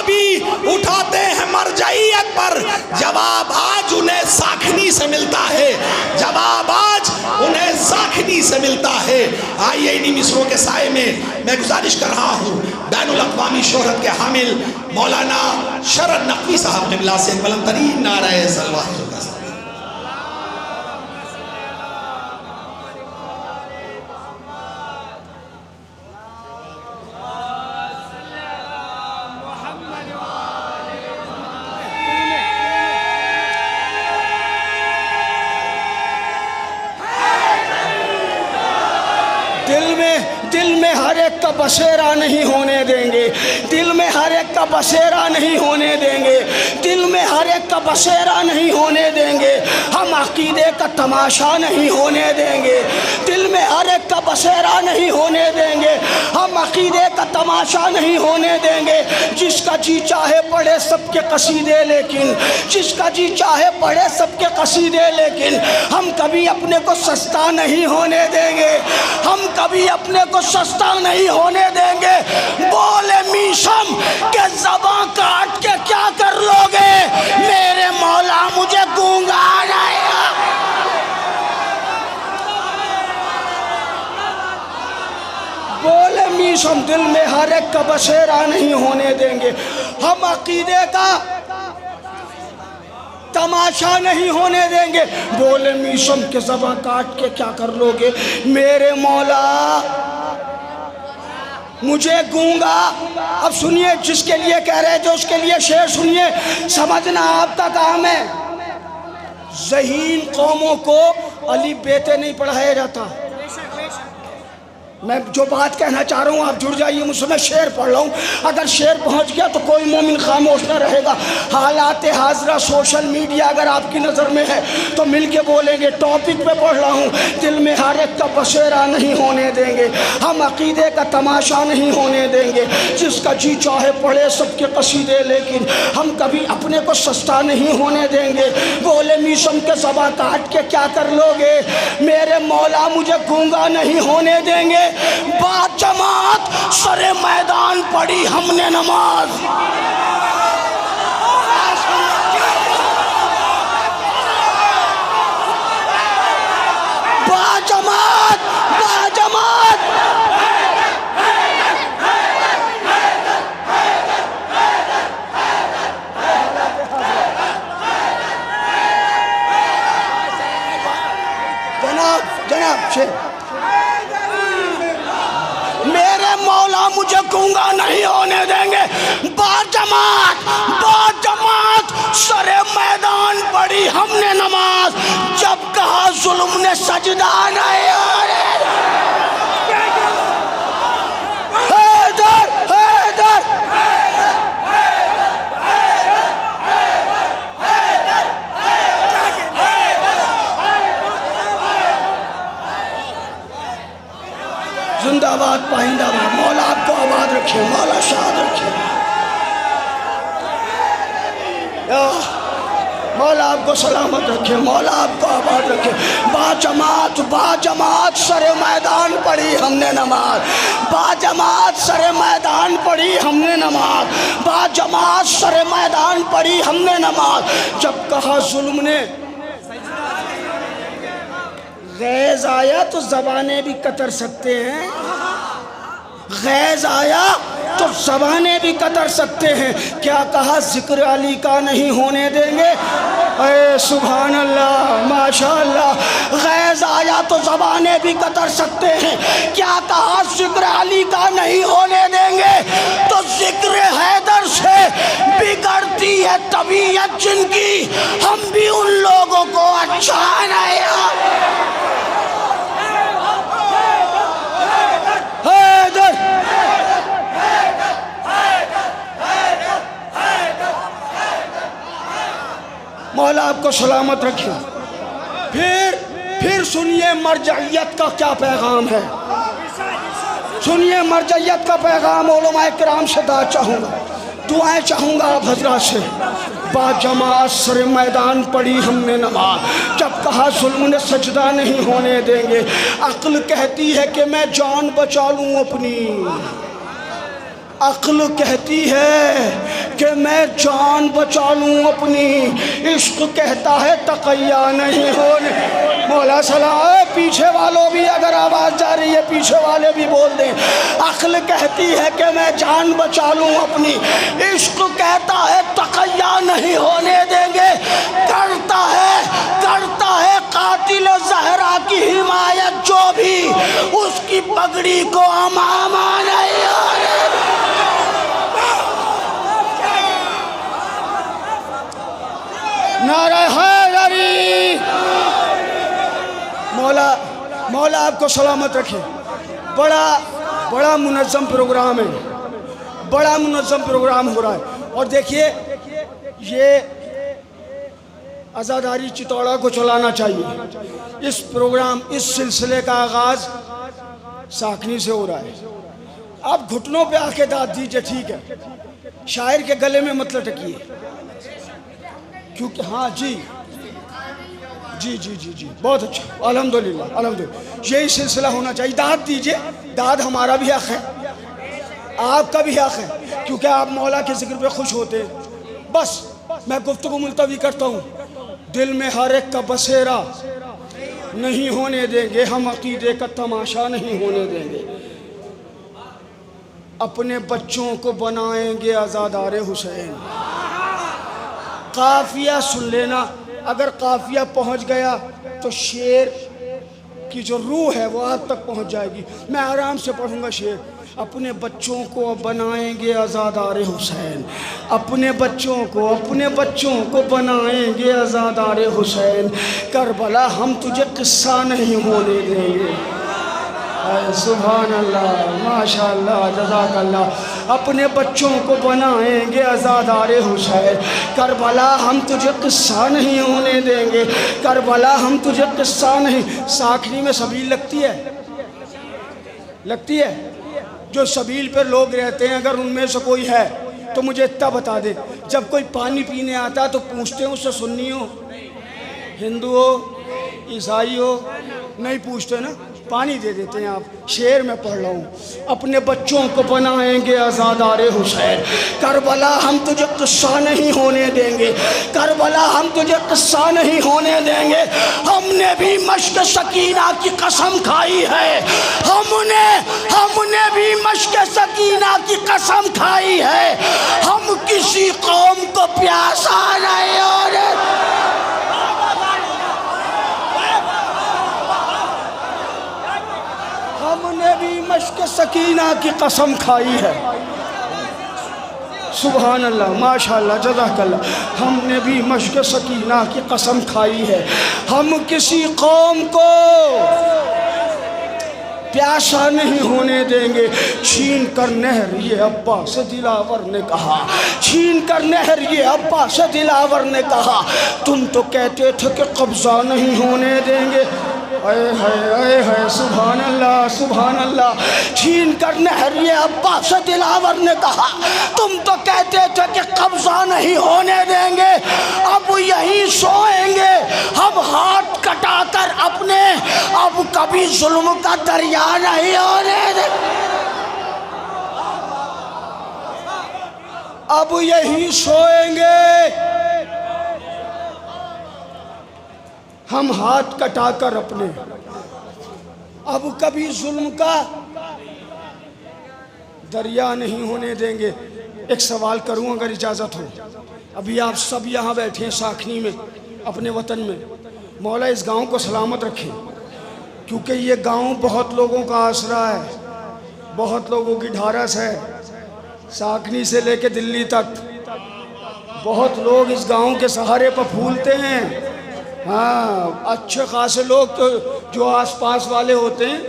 भी उठाते हैं मरजइयत पर, जवाब आज उन्हें साखनी से मिलता है, जवाब आज उन्हें साखनी से मिलता है। आइए इन्हीं मिसरों के साए में मैं गुजारिश कर रहा हूँ बैनुल अक़वामी शोहरत के हामिल मौलाना शरद नकवी साहब क़िबला से बुलंद तरीन नारे सलवात का दिल में हर एक का बसेरा नहीं होने देंगे, दिल में हर एक का बसेरा नहीं होने देंगे, दिल में हर एक का बसेरा नहीं होने देंगे। हम अकीदे का तमाशा नहीं होने देंगे, दिल में हर एक का बसेरा नहीं होने देंगे, हम अकीदे का तमाशा नहीं होने देंगे। जिसका जी चाहे पढ़े सबके कसीदे, लेकिन जिसका जी चाहे पढ़े सबके कसीदे, लेकिन हम कभी अपने को सस्ता नहीं होने देंगे, हम कभी अपने को सस्ता नहीं होने देंगे। बोले मीशम के ज़बां काट के क्या कर लोगे, मेरे मौला मुझे गूंगा नहीं। बोले मीशम दिल में हर एक का बसेरा नहीं होने देंगे, हम अकीदे का तमाशा नहीं होने देंगे। बोले मीशम के ज़बां काट के क्या कर लोगे, मेरे मौला मुझे गूंगा। अब सुनिए, जिसके लिए कह रहे थे उसके लिए शेर सुनिए, समझना आपका काम है। ज़हीन कौमों को अली बेते नहीं पढ़ाया जाता। मैं जो बात कहना चाह रहा हूँ आप जुड़ जाइए मुझसे, मैं शेर पढ़ रहा हूँ। अगर शेर पहुँच गया तो कोई मोमिन खामोश न रहेगा। हालात हाजरा सोशल मीडिया अगर आपकी नज़र में है तो मिल के बोलेंगे। टॉपिक पे पढ़ रहा हूँ, दिल में हर एक का बसेरा नहीं होने देंगे, हम अकीदे का तमाशा नहीं होने देंगे। जिसका जी चाहे पढ़े सबके कसीदे, लेकिन हम कभी अपने को सस्ता नहीं होने देंगे। बोले मीशम के ज़बां काट के क्या कर लोगे, मेरे मौला मुझे गूंगा नहीं होने देंगे। बात जमात सरे मैदान पढ़ी हमने नमाज, बाजमात बाजमात जनाब जनाब शेर, मेरे मौला मुझे गूंगा नहीं होने देंगे। बाजमात बाजमात सरे मैदान पढ़ी हमने नमाज, जब कहा जुल्म ने सजदा नहीं होने। हैदर हैदर जिंदाबाद पाइंदाबाद। मौला आपको आबाद रखे, मौला शाद रखे, मौला आपको सलामत रखे, मौला आपको आबाद रखे। बाजमात बाजमात सरे मैदान पढ़ी हमने नमाज, बाजमात सरे मैदान पढ़ी हमने नमाज, बाजमात सरे मैदान पढ़ी हमने नमाज। जब कहा जुल्म ने गैज़ आया तो ज़बानें भी कतर सकते हैं, गैज़ आया तो ज़बानें भी कतर सकते हैं। क्या कहा ज़िक्र अली का नहीं होने देंगे। अरे सुभान अल्लाह माशाअल्लाह। गैज़ आया तो ज़बानें भी कतर सकते हैं। क्या कहा ज़िक्र अली का नहीं होने देंगे, तो ज़िक्र हैदर से बिगड़ती है तबीयत जिनकी, हम भी उन लोगों को अच्छा नहीं। मौला आपको सलामत रखे। फिर सुनिए मरजइयत का क्या पैगाम है, सुनिए मरजइयत का पैगाम। उलमाए किराम से दुआएं चाहूँगा आप हजरात से। बाजमात सरे मैदान पढ़ी हमने नमाज, जब कहा जुल्म ने सजदा नहीं होने देंगे। अक्ल कहती है कि मैं जान बचा लूँ अपनी, अक्ल कहती है कि मैं जान बचा लूँ अपनी, इश्क कहता है तकैया नहीं होने। मौला सलाम, पीछे वालों भी अगर आवाज़ जा रही है पीछे वाले भी बोल दें। अक्ल कहती है कि मैं जान बचा लूँ अपनी, इश्क कहता है तकैया नहीं होने देंगे। करता है कातिल ज़हरा की हिमायत जो भी, उसकी पगड़ी को अमामा नहीं होने। नारा हैदरी। मौला आपको सलामत रखे। बड़ा मुनज़्ज़म प्रोग्राम है, बड़ा मुनज़्ज़म प्रोग्राम हो रहा है। और देखिए, ये आज़ादारी चितौड़ा को चलाना चाहिए। इस प्रोग्राम, इस सिलसिले का आगाज़ साखनी से हो रहा है। आप घुटनों पे आके दाद दीजिए, ठीक है, शायर के गले में मत लटकिए, क्योंकि हाँ जी, बहुत अच्छा, अल्हम्दुलिल्लाह, यही सिलसिला होना चाहिए। दाद दीजिए, दाद हमारा भी हक़ है, आपका भी हक़ है, क्योंकि आप मौला के जिक्र पे खुश होते हैं। बस मैं गुफ्तगू मुलतवी करता हूँ। दिल में हर एक का बसेरा नहीं होने देंगे, हम अकीदे का तमाशा नहीं होने देंगे। अपने बच्चों को बनाएंगे आज़ादारे हुसैन। काफिया सुन लेना, अगर काफिया पहुंच गया तो शेर की जो रूह है वो आप तक पहुंच जाएगी। मैं आराम से पढ़ूंगा शेर। अपने बच्चों को बनाएंगे आज़ादारे हुसैन, अपने बच्चों को बनाएंगे आज़ादारे हुसैन। करबला हम तुझे किस्सा नहीं होने देंगे। सुभान अल्लाह, माशाअल्लाह, जज़ाकल्लाह। अपने बच्चों को बनाएंगे आज़ादारे हुसैन। करबला हम तुझे किस्सा नहीं होने देंगे, करबला हम तुझे किस्सा नहीं। साखनी में सबील लगती है। जो सबील पर लोग रहते हैं, अगर उनमें से कोई है तो मुझे इतना बता दे। जब कोई पानी पीने आता तो पूछते हैं उससे सुन्नी हो, हिंदू हो, ईसाई हो? नहीं पूछते ना, पानी दे देते हैं आप। शेर में पढ़ रहा हूँ। अपने बच्चों को बनाएंगे आज़ादारे हुसैन। करबला हम तुझे किस्सा नहीं होने देंगे, करबला हम तुझे किस्सा नहीं होने देंगे। हमने भी मश्क सकीना की कसम खाई है, हमने भी मश्क सकीना की कसम खाई है। हम किसी कौम को प्यासा नहीं होने। हमने भी मश्क सकीना की कसम खाई है। सुभान अल्लाह, माशाअल्लाह, जज़ाकल्लाह। हमने भी मश्क सकीना की कसम खाई है। हम किसी कौम को प्यासा नहीं होने देंगे। छीन कर नहर ये अब्बास दिलावर ने कहा, छीन कर नहर ये अब्बास दिलावर ने कहा। तुम तो कहते थे कि कब्जा नहीं होने देंगे। है सुभान अल्लाह, सुभान अल्लाह। छीन कर नहर ये अब्बास दिलावर ने कहा, तुम तो कहते थे कि कब्जा नहीं होने देंगे। अब यही सोएंगे हम हाथ कटाकर अपने, अब कभी जुल्म का दरिया नहीं होने देंगे। अब यही सोएंगे हम हाथ कटाकर अपने, अब कभी जुल्म का दरिया नहीं होने देंगे। एक सवाल करूं अगर इजाज़त हो। अभी आप सब यहाँ बैठे हैं साखनी में, अपने वतन में। मौला इस गांव को सलामत रखे, क्योंकि ये गांव बहुत लोगों का आसरा है, बहुत लोगों की ढारस है। साखनी से लेके दिल्ली तक बहुत लोग इस गांव के सहारे पर फूलते हैं। हाँ, अच्छे खासे लोग तो जो आसपास वाले होते हैं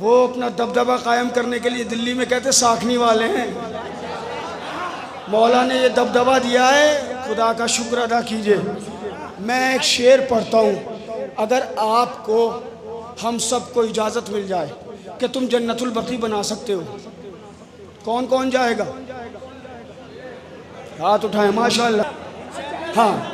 वो अपना दबदबा कायम करने के लिए दिल्ली में कहते साखनी वाले हैं। मौला ने ये दबदबा दिया है, खुदा का शुक्र अदा कीजिए। मैं एक शेर पढ़ता हूँ, अगर आपको हम सबको इजाज़त मिल जाए कि तुम जन्नतुल बकी बना सकते हो, कौन कौन जाएगा? हाथ उठाएं। माशाअल्लाह, हाँ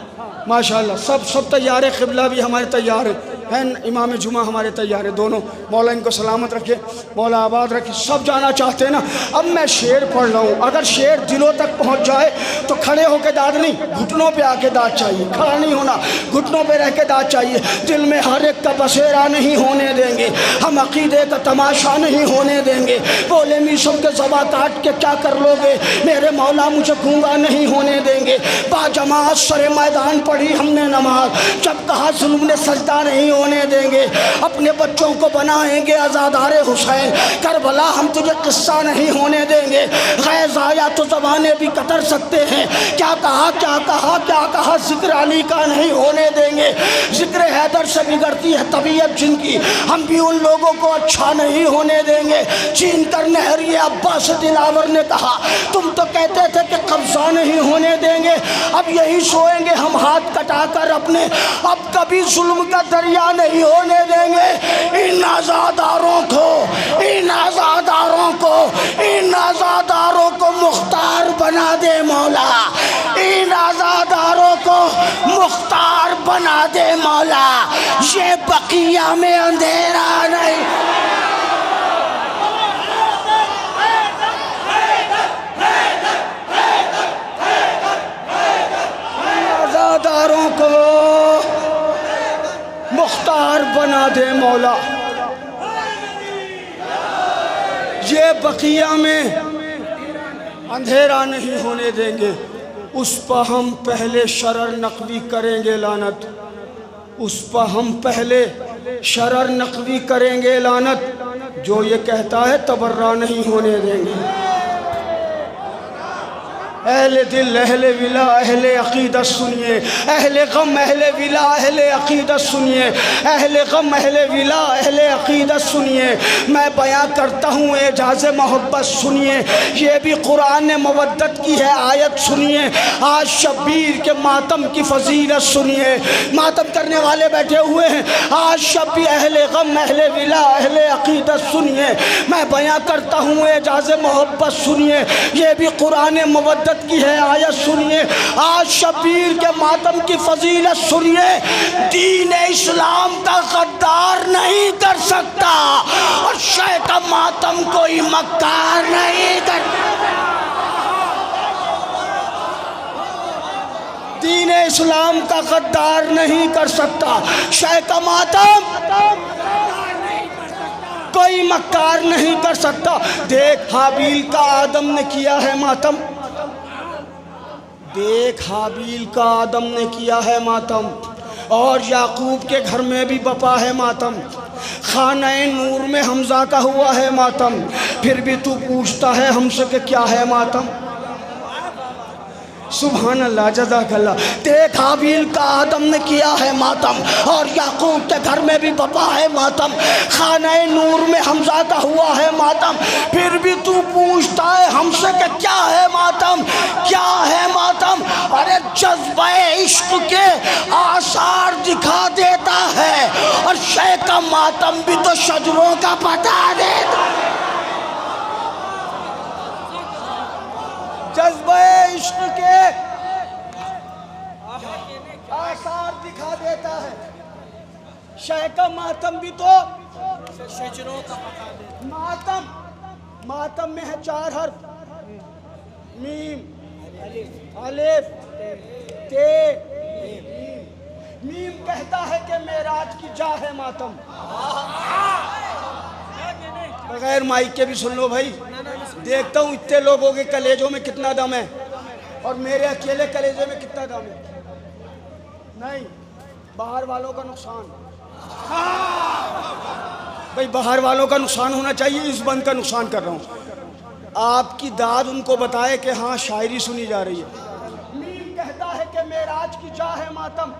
माशाअल्लाह, सब तैयार है। क़िबला भी हमारे तैयार है। हैं इमाम जुमा हमारे तैयार है दोनों, मौला इनको सलामत रखे, मौला आबाद रखे। सब जाना चाहते हैं ना। अब मैं शेर पढ़ रहा हूँ, अगर शेर दिलों तक पहुँच जाए तो खड़े होकर दाद नहीं, घुटनों पे आके दाद चाहिए, खड़ा नहीं होना, घुटनों पे रह के दाद चाहिए। दिल में हर एक का बसेरा नहीं होने देंगे, हम अकीदे का तमाशा नहीं होने देंगे। बोले मीसम के ज़बा काट के क्या कर लोगे, मेरे मौला मुझे गूंगा नहीं होने देंगे। बाजमात सरे मैदान पढ़ी हमने नमाज, जब कहा जुल्म ने सजदा नहीं होने देंगे। अपने बच्चों को बनाएंगे आज़ादारे हुसैन, करबला हम तुझे किस्सा नहीं होने देंगे। गैज़ आया तो ज़बानें भी कतर सकते हैं, क्या कहा क्या कहा क्या कहा, जिक्र अली का नहीं होने देंगे। जिक्र हैदर से बिगड़ती है तबीयत जिनकी, हम भी उन लोगों को अच्छा नहीं होने देंगे। चीन कर नहरिए अब्बास दिलावर ने कहा, तुम तो कहते थे कि कब्जा नहीं होने देंगे, अब यही सोएंगे हम हाथ कटाकर अपने, अब कभी जुल्म का दरिया नहीं होने देंगे। इन आज़ादारों को, इन आज़ादारों को, इन आज़ादारों को मुख्तार बना दे मौला, इन आज़ादारों को मुख्तार बना दे मौला। ये बकिया में अंधेरा नहीं, आज़ादारों को मुख्तार बना दे मौला। ये बकिया में अंधेरा नहीं होने देंगे। उस पर हम पहले शरर नकवी करेंगे लानत, उस पर हम पहले शरर नकवी करेंगे लानत, जो ये कहता है तबर्रा नहीं होने देंगे। अहले दिल अहले विला अहले अकीदत सुनिए, अहले गम अहले विला अहले अकीदत सुनिए, अहले गम अहले विला अहले अकीदत सुनिए। मैं बयां करता हूँ एजाज़ मोहब्बत सुनिए, ये भी कुरान ने मवद्दत की है आयत सुनिए। आज शब्बीर के मातम की फजीलत सुनिए, मातम करने वाले बैठे हुए हैं। आज शब्बीर अहले गम अहले विला अहले अकीदत सुनिए, मैं बयां करता हूँ एजाज़ मोहब्बत सुनिए, ये भी कुरान ने मवद्दत की है आयत सुनिए। आज शबीर के मातम की फजीलत सुनिए। दीन इस्लाम का गद्दार नहीं कर सकता और शय का मातम कोई मक्कार नहीं कर, दीन इस्लाम का गद्दार नहीं कर सकता, शय का मातम कोई मक्कार नहीं कर सकता। देख हाबील का आदम ने किया है मातम, देख हाबील का आदम ने किया है मातम, और याकूब के घर में भी बपा है मातम। खाने नूर में हमजा का हुआ है मातम, फिर भी तू पूछता है हमसे कि क्या है मातम। सुभान अल्लाह जज़ाकल्लाह। देख हाबील का आदम ने किया है मातम, और याकूब के घर में भी बपा है मातम। खाने नूर में हमजा का हुआ है मातम, फिर भी तू पूछता है हमसे कि क्या है मातम, क्या है मातम। अरे जज्बे इश्क के आसार दिखा देता है, और शय का मातम भी तो शजरों का बता देता है। जज्बे इश्क के आसार दिखा देता है, शय का मातम भी तो शजरों का बता देता है। मातम, मातम में है 4 हर्फ, मीम अलिफ ते। मीम कहता है कि मेराज की जा है मातम। बगैर माइक के भी सुन लो भाई, देखता हूँ इतने लोगों के कलेजों में कितना दम है और मेरे अकेले कलेजे में कितना दम है। नहीं, बाहर वालों का नुकसान, भाई बाहर वालों का नुकसान होना चाहिए, इस बंद का नुकसान कर रहा हूँ। आपकी दाद उनको बताए कि हाँ शायरी सुनी जा रही है। मीम कहता है कि मेराज की जा है मातम,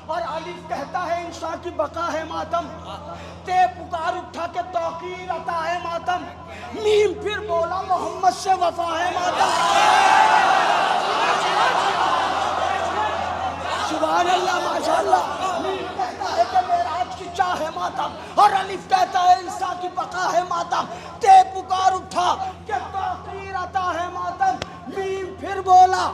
और अलिफ कहता है इंसान की बका है मातम। ते पुकार उठा के तौकीर अता है मातम। मीम फिर बोला मोहम्मद से वफा है मातम। सुभान अल्लाह माशाअल्लाह। मीम कहता है कि मेराज की चाह है मातम, और अलिफ कहता है इंसान की बका है मातम। ते पुकार उठा के तौकीर अता है मातम। मीम फिर बोला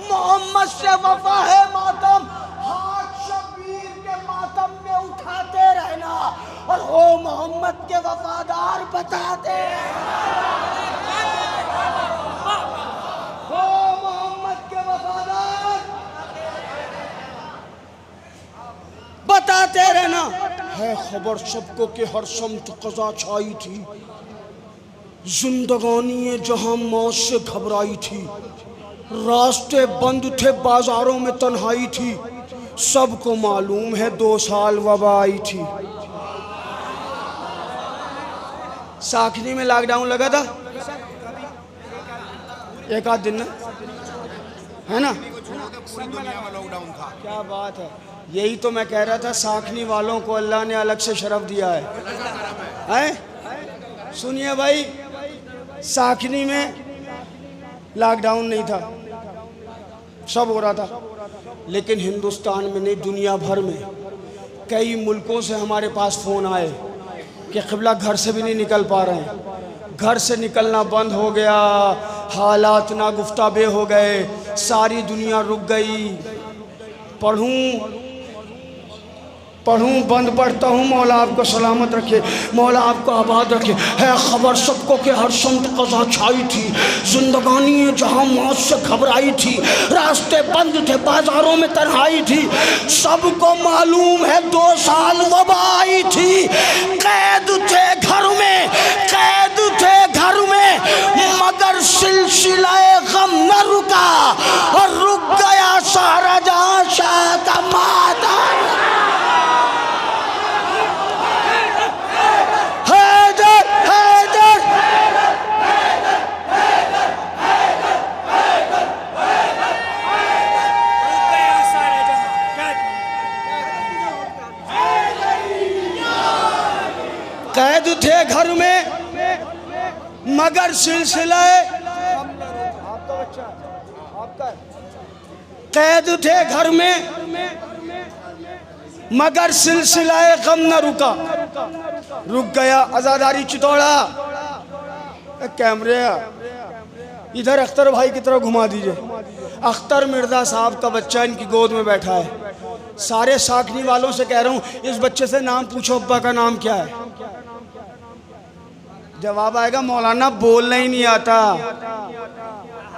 मोहम्मद से वफा है मातम। हाथ शबीर और हो मोहम्मद के वफादार बताते हो मोहम्मद के वफादार बताते रहना। है खबर सबको कि हर समत कज़ा छाई थी, जिंदगानी जहां मौत से घबराई थी, रास्ते बंद थे बाजारों में तन्हाई थी, सबको मालूम है 2 साल वबा आई थी। साखनी में लॉकडाउन लगा था एक आध दिन ना, है ना? लॉकडाउन था। क्या बात है, यही तो मैं कह रहा था, साखनी वालों को अल्लाह ने अलग से शरफ दिया है? सुनिए भाई, साखनी में लॉकडाउन नहीं था, सब हो रहा था, लेकिन हिंदुस्तान में नहीं, दुनिया भर में कई मुल्कों से हमारे पास फ़ोन आए कि क़िबला घर से भी नहीं निकल पा रहे हैं, घर से निकलना बंद हो गया, हालात ना गुफ्ताबे हो गए, सारी दुनिया रुक गई। पढ़ूं बंद पढ़ता हूँ, मौला आपको सलामत रखे, मौला आपको आबाद रखे। है खबर सबको कि हर समत कज़ा छाई थी, जिंदगानी जहाँ मौत से घबराई थी, रास्ते बंद थे बाजारों में तन्हाई थी, सबको मालूम है 2 साल वबा आई थी। कैद थे घर में, कैद थे घर में, मगर सिलसिलाए गम न रुका, और रुक गया सारा जहाँ शाह का माता। कैद थे घर में मगर सिलसिलाए कैद थे घर में मगर सिलसिलाए गम न रुका, रुक गया आज़ादारी चितौड़ा। कैमरे इधर अख्तर भाई की तरफ घुमा दीजिए। अख्तर मिर्ज़ा साहब का बच्चा इनकी गोद में बैठा है। सारे साखनी वालों से कह रहा हूँ, इस बच्चे से नाम पूछो, अब्बा का नाम क्या है? जवाब आएगा मौलाना बोलना ही नहीं आता।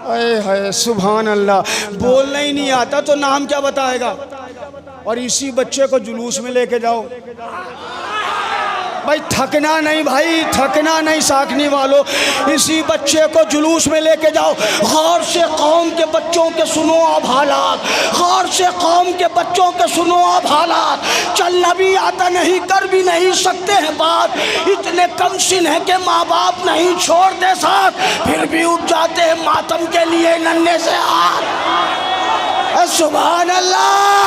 अरे है सुभान अल्लाह, बोलना ही नहीं आता तो नाम क्या बताएगा? और इसी बच्चे को जुलूस में लेके जाओ। भाई थकना नहीं, भाई थकना नहीं साखनी वालों, इसी बच्चे को जुलूस में लेके जाओ। गौर से कौम के बच्चों के सुनो अब हालात, गौर से कौम के बच्चों के सुनो अब हालात। चलना भी आता नहीं, कर भी नहीं सकते हैं बात, इतने कमसिन है कि माँ बाप नहीं छोड़ते साथ, फिर भी उठ जाते हैं मातम के लिए नन्हे से हाथ। सुभान अल्लाह।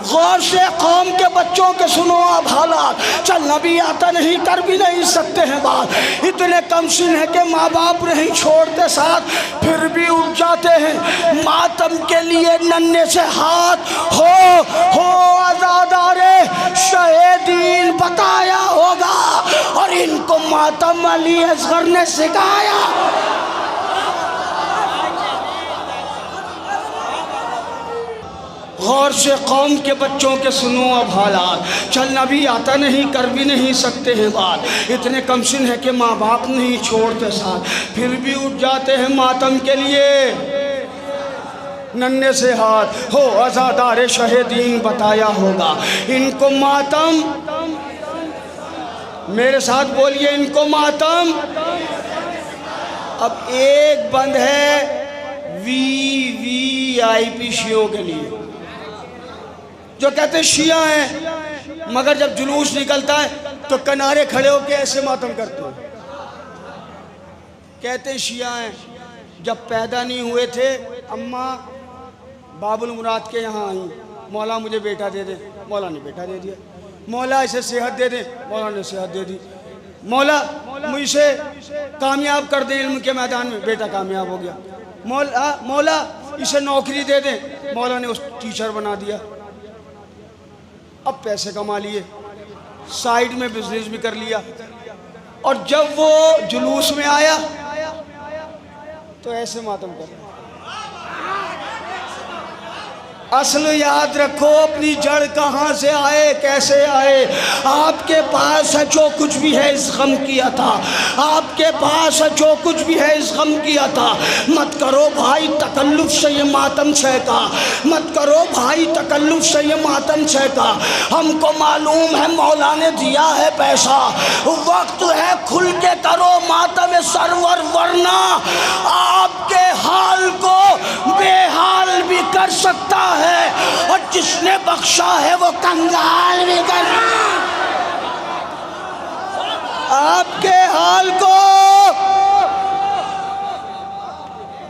गौर से कौम के बच्चों के सुनो अब हालात, चलना भी आता नहीं, कर भी नहीं सकते हैं बात, इतने कमसिन है कि माँ बाप नहीं छोड़ते साथ, फिर भी उठ जाते हैं मातम के लिए नन्हे से हाथ। हो आज़ादारे शहीदीन बताया होगा, और इनको मातम अली असगर ने सिखाया। गौर से कौम के बच्चों के सुनो अब हालात, चलना भी आता नहीं, कर भी नहीं सकते हैं बात, इतने कमसिन है कि माँ बाप नहीं छोड़ते साथ, फिर भी उठ जाते हैं मातम के लिए नन्हे से हाथ। हो आज़ादारे शहीदीन बताया होगा, इनको मातम, मेरे साथ बोलिए, इनको मातम। अब एक बंद है VVIP शियों के लिए, जो कहते हैं शिया हैं, मगर जब जुलूस निकलता है तो किनारे खड़े होकर ऐसे मातम करते हैं। कहते हैं शिया हैं, जब पैदा नहीं हुए थे अम्मा बाबुल मुराद के यहाँ आई, मौला मुझे बेटा दे दे, मौला ने बेटा दे दिया। मौला इसे सेहत दे दे, मौला ने सेहत दे दी। मौला मुझे कामयाब कर दे इल्म के मैदान में, बेटा कामयाब हो गया। मौला इसे नौकरी दे दे, मौला ने उस टीचर बना दिया। अब पैसे कमा लिए, साइड में बिजनेस भी कर लिया, और जब वो जुलूस में आया तो ऐसे मातम कर। असल याद रखो, अपनी जड़ कहाँ से आए, कैसे आए। आपके पास है जो कुछ भी है इस गम की अता, आपके पास है जो कुछ भी है इस गम की अता। मत करो भाई तकल्लुफ से ये मातम सहका, मत करो भाई तकल्लुफ से ये मातम सहका। हमको मालूम है मौला ने दिया है पैसा, वक्त है खुल के करो मातम सरवर, वरना आपके हाल को बेहाल भी कर सकता है और जिसने बख्शा है वो कंगाल भी कर, आपके हाल को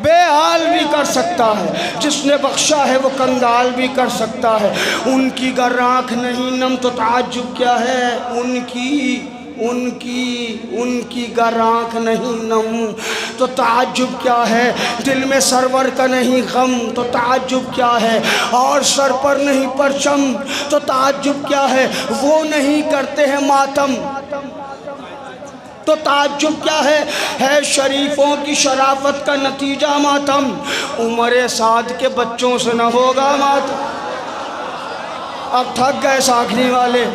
बेहाल भी कर सकता है। जिसने बख्शा है वो कंगाल भी कर सकता है। उनकी गर आँख नहीं नम तो ताज्जुब क्या है, उनकी गर आँख नहीं नम तो ताज्जुब क्या है। दिल में सरवर का नहीं गम तो ताज्जुब क्या है, और सर पर नहीं परचम तो ताज्जुब क्या है। वो नहीं करते हैं मातम तो ताज्जुब क्या है शरीफों की शराफत का नतीजा मातम। उम्र साद के बच्चों से न होगा मातम। अब थक गए साखनी वाले,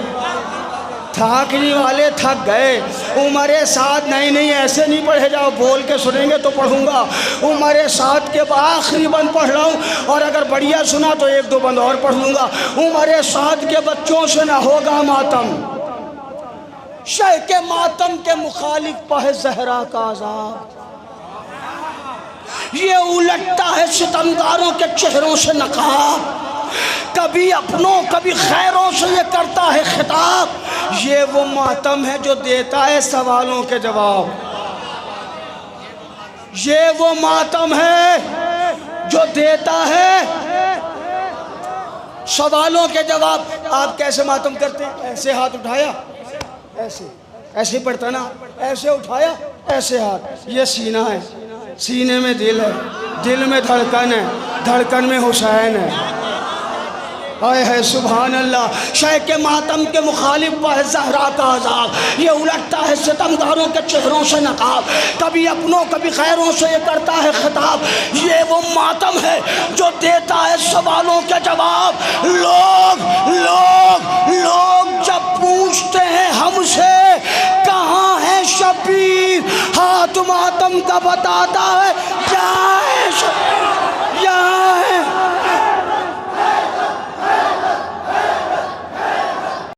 थाकनी वाले थक गए। उम्र साद नहीं ऐसे नहीं पढ़े जाओ, बोल के सुनेंगे तो पढ़ूंगा। उम्र साद के आखिरी बंद पढ़ रहा हूँ, और अगर बढ़िया सुना तो एक दो बंद और पढ़ लूँगा। उम्र साद के बच्चों से ना होगा मातम, शह के मातम के मुखालिफ पह जहरा का अज़ाब। ये उलटता है सितमगारों के चेहरों से नकाब, कभी अपनों कभी खैरों से ये करता है खिताब। ये वो मातम है जो देता है सवालों के जवाब, ये वो मातम है जो देता है सवालों के जवाब। आप कैसे मातम करते हैं? ऐसे हाथ उठाया, ऐसे पड़ता ना, ऐसे उठाया, ऐसे हाथ। ये सीना है, सीने में दिल है, दिल में धड़कन है, धड़कन में हुसैन है। आए है सुभान अल्लाह। शह के मातम के मुखालिफ वह ज़हरा का अज़ाब। ये उलटता है सितमगारों के चेहरों से नकाब, कभी अपनों कभी खैरों से ये करता है खिताब। ये वो मातम है जो देता है सवालों के जवाब। लोग जब पूछते हैं हमसे कहाँ है शबीर, हाथ मातम का बताता है क्या